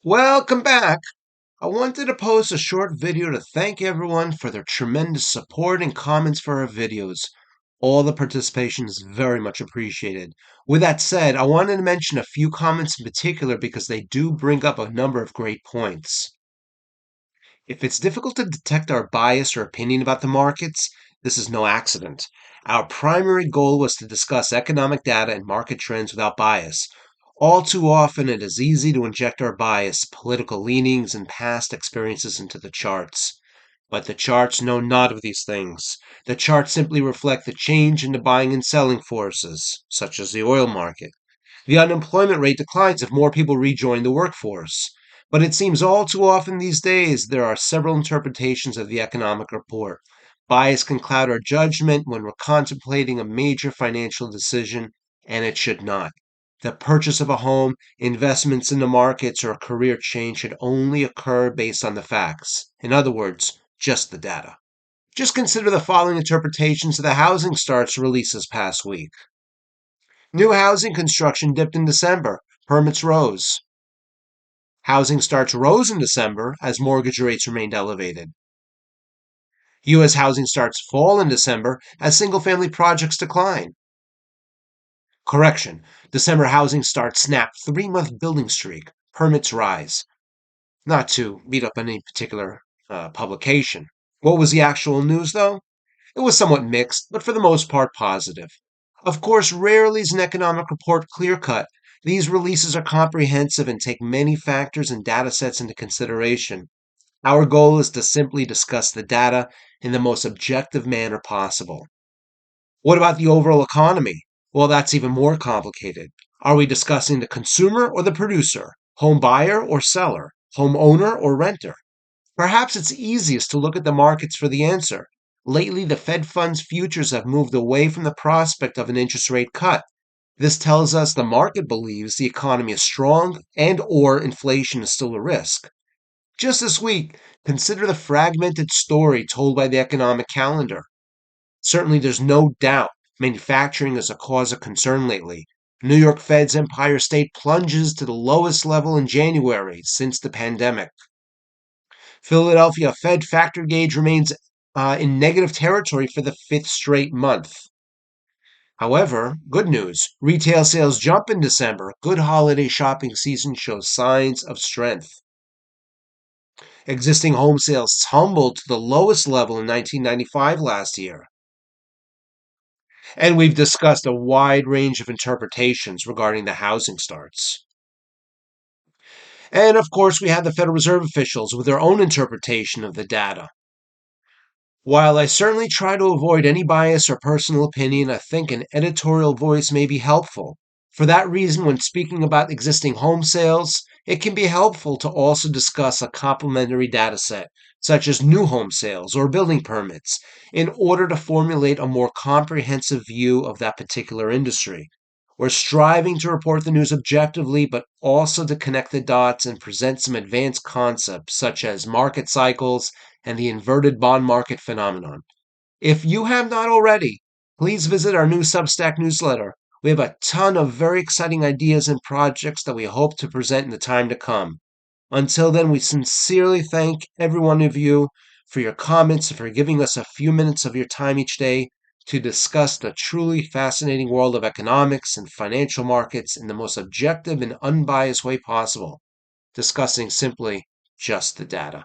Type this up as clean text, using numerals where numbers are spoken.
Welcome back. I wanted to post a short video to thank everyone for their tremendous support and comments for our videos. All the participation is very much appreciated. With that said, I wanted to mention a few comments in particular because they do bring up a number of great points. If it's difficult to detect our bias or opinion about the markets, this is no accident. Our primary goal was to discuss economic data and market trends without bias. All too often, it is easy to inject our bias, political leanings, and past experiences into the charts. But the charts know not of these things. The charts simply reflect the change in the buying and selling forces, such as the oil market. The unemployment rate declines if more people rejoin the workforce. But it seems all too often these days there are several interpretations of the economic report. Bias can cloud our judgment when we're contemplating a major financial decision, and it should not. The purchase of a home, investments in the markets, or a career change should only occur based on the facts. In other words, just the data. Just consider the following interpretations of the housing starts released this past week. New housing construction dipped in December. Permits rose. Housing starts rose in December as mortgage rates remained elevated. U.S. housing starts fall in December as single-family projects decline. Correction. December housing starts snap 3-month building streak. Permits rise. Not to beat up any particular publication. What was the actual news, though? It was somewhat mixed, but for the most part positive. Of course, rarely is an economic report clear-cut. These releases are comprehensive and take many factors and data sets into consideration. Our goal is to simply discuss the data in the most objective manner possible. What about the overall economy? Well, that's even more complicated. Are we discussing the consumer or the producer? Home buyer or seller? Home owner or renter? Perhaps it's easiest to look at the markets for the answer. Lately, the Fed funds futures have moved away from the prospect of an interest rate cut. This tells us the market believes the economy is strong and or inflation is still a risk. Just this week, consider the fragmented story told by the economic calendar. Certainly, there's no doubt manufacturing is a cause of concern lately. New York Fed's Empire State plunges to the lowest level in January since the pandemic. Philadelphia Fed factor gauge remains in negative territory for the 5th straight month. However, good news. Retail sales jump in December. Good holiday shopping season shows signs of strength. Existing home sales tumbled to the lowest level in 1995 last year. And we've discussed a wide range of interpretations regarding the housing starts. And of course, we had the Federal Reserve officials with their own interpretation of the data. While I certainly try to avoid any bias or personal opinion, I think an editorial voice may be helpful. For that reason, when speaking about existing home sales, it can be helpful to also discuss a complementary data set, such as new home sales or building permits, in order to formulate a more comprehensive view of that particular industry. We're striving to report the news objectively, but also to connect the dots and present some advanced concepts, such as market cycles and the inverted bond market phenomenon. If you have not already, please visit our new Substack newsletter. We have a ton of very exciting ideas and projects that we hope to present in the time to come. Until then, we sincerely thank every one of you for your comments and for giving us a few minutes of your time each day to discuss the truly fascinating world of economics and financial markets in the most objective and unbiased way possible, discussing simply just the data.